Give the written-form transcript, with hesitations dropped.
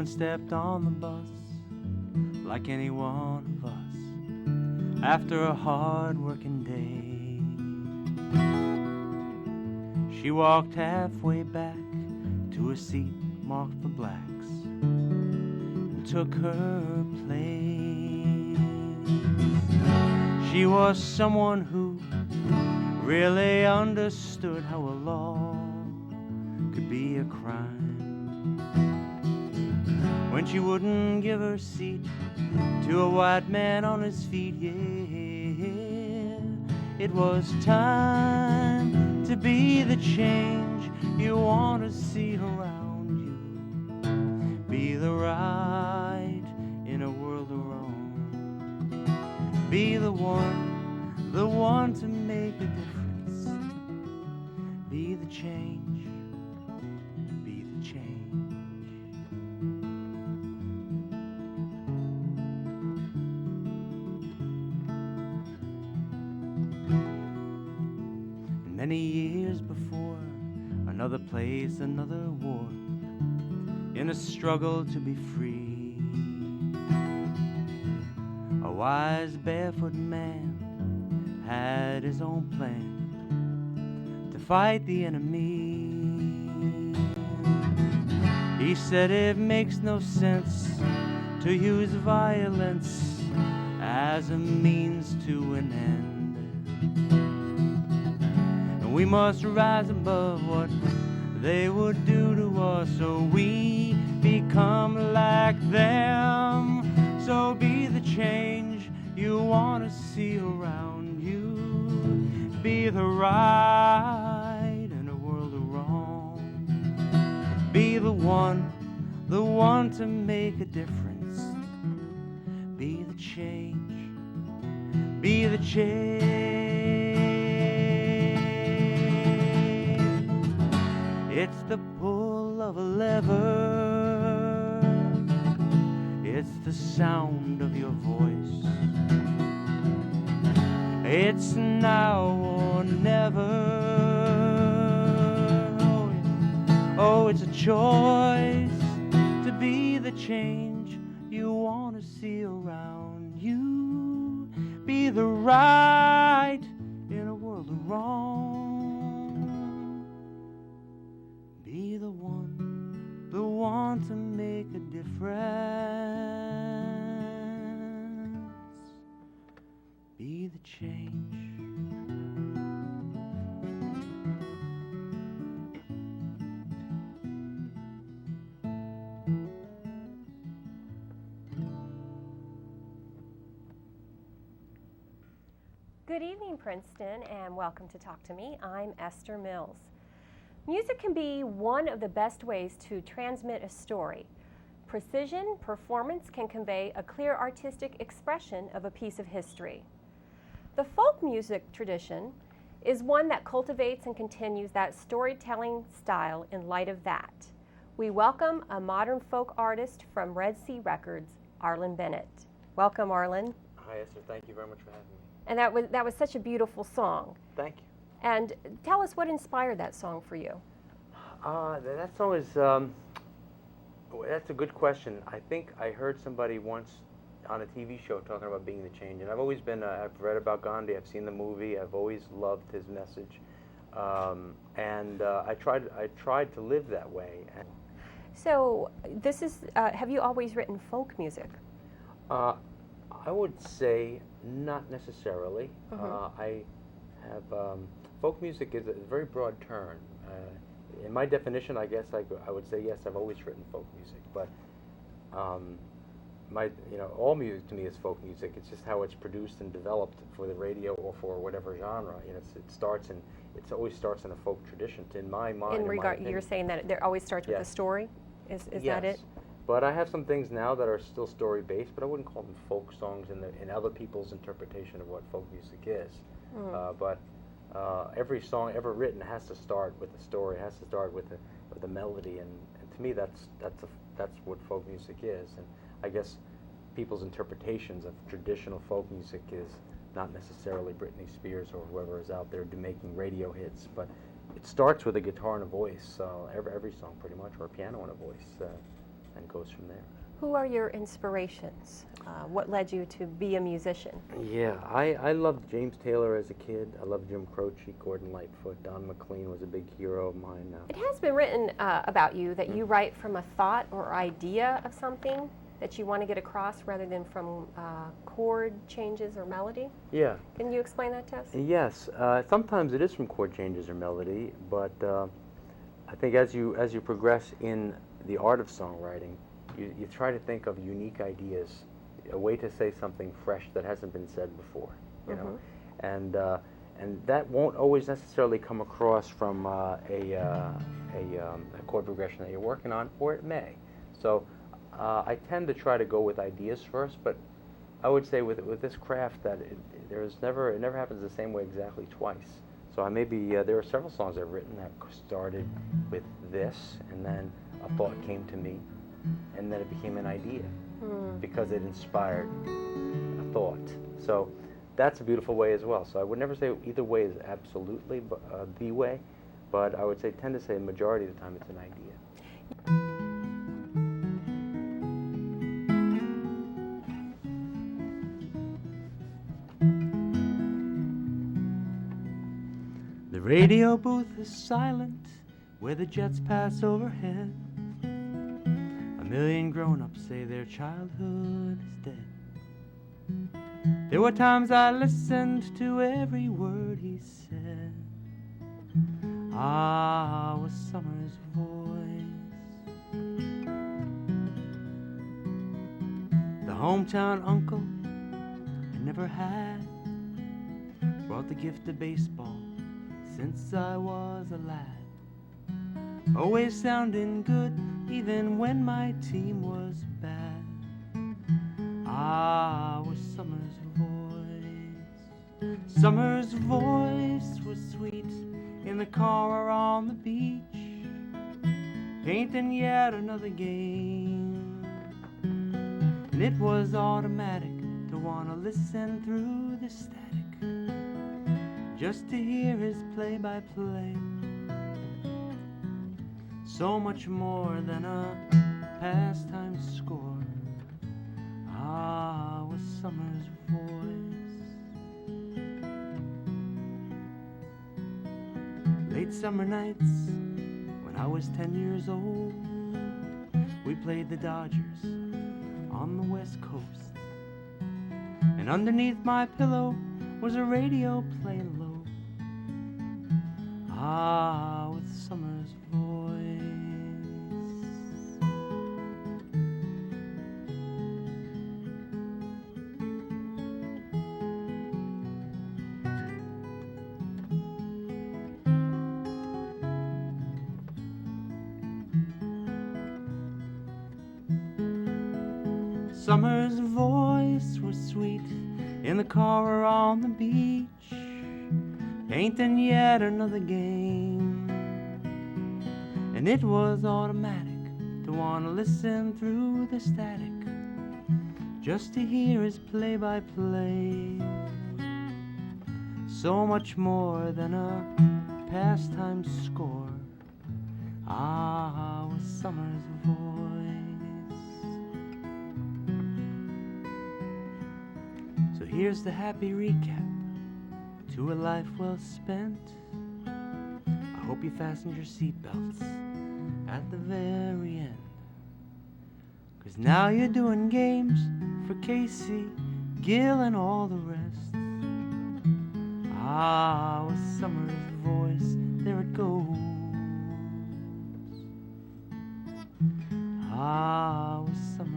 and stepped on the bus like any one of us after a hard-working day. She walked halfway back to a seat marked for blacks and took her place. She was someone who really understood how a law could be a crime. When she wouldn't give her seat to a white man on his feet, yeah, it was time to be the change you want to see around you. Be the right in a world of wrong. Be the one to make a difference. Be the change, be the change. Many years before, another place, another war, in a struggle to be free, a wise barefoot man had his own plan to fight the enemy. He said it makes no sense to use violence as a means to an end. We must rise above what they would do to us, so we become like them. So be the change you want to see around you. Be the right in a world of wrong. Be the one to make a difference. Be the change, be the change. It's the pull of a lever. It's the sound of your voice. It's now or never. Oh, it's a choice to be the change you want to see around you. Be the right in a world of wrong. Be the one to make a difference. Be the change. Good evening, Princeton, and welcome to Talk to Me. I'm Esther Mills. Music can be one of the best ways to transmit a story. Precision performance can convey a clear artistic expression of a piece of history. The folk music tradition is one that cultivates and continues that storytelling style in light of that. We welcome a modern folk artist from Red Sea Records, Arlon Bennett. Welcome, Arlon. Hi, Esther. Thank you very much for having me. And that was such a beautiful song. Thank you. And tell us what inspired that song for you. That song is, that's a good question. I think I heard somebody once on a TV show talking about being the change. And I've always been, I've read about Gandhi, I've seen the movie, I've always loved his message. I tried to live that way. So this is, have you always written folk music? I would say not necessarily. I have, folk music is a very broad term. In my definition, I guess I would say yes, I've always written folk music, but all music to me is folk music. It's just how it's produced and developed for the radio or for whatever genre. You know, it always starts in a folk tradition. In my mind, You're saying that it always starts with a story. Is that it? But I have some things now that are still story-based, but I wouldn't call them folk songs in other people's interpretation of what folk music is. But every song ever written has to start with a story, has to start with a melody, and to me that's what folk music is. And I guess people's interpretations of traditional folk music is not necessarily Britney Spears or whoever is out there making radio hits, but it starts with a guitar and a voice. Every song pretty much, or a piano and a voice. and goes from there. Who are your inspirations? What led you to be a musician? Yeah, I loved James Taylor as a kid. I loved Jim Croce, Gordon Lightfoot, Don McLean was a big hero of mine now. It has been written about you that you write from a thought or idea of something that you want to get across rather than from chord changes or melody. Yeah. Can you explain that to us? Yes. Sometimes it is from chord changes or melody, but I think as you progress in the art of songwriting, you try to think of unique ideas, a way to say something fresh that hasn't been said before, you know, and that won't always necessarily come across from a chord progression that you're working on, or it may. So I tend to try to go with ideas first, but I would say with this craft that it never happens the same way exactly twice. So there are several songs I've written that started with this, and then a thought came to me, and then it became an idea because it inspired a thought. So that's a beautiful way as well. So I would never say either way is absolutely the way, but I would tend to say the majority of the time it's an idea. The radio booth is silent where the jets pass overhead. A million grown-ups say their childhood is dead. There were times I listened to every word he said. Ah, was summer's voice. The hometown uncle I never had brought the gift of baseball since I was a lad, always sounding good even when my team was bad. Ah, was summer's voice. Summer's voice was sweet in the car or on the beach, painting yet another game. And it was automatic to want to listen through the static, just to hear his play-by-play. So much more than a pastime score. Ah, was summer's voice. Late summer nights, when I was 10 years old, we played the Dodgers on the West Coast. And underneath my pillow was a radio playing low. Ah, with summer's voice. Summer's voice was sweet in the car or on the beach, painting yet another game. And it was automatic to want to listen through the static, just to hear his play-by-play. So much more than a pastime score. Ah, was summer's voice. So here's the happy recap to a life well spent. I hope you fastened your seatbelts at the very end, 'cause now you're doing games for Casey, Gil, and all the rest. Ah, with summer's voice, there it goes. Ah, with summer's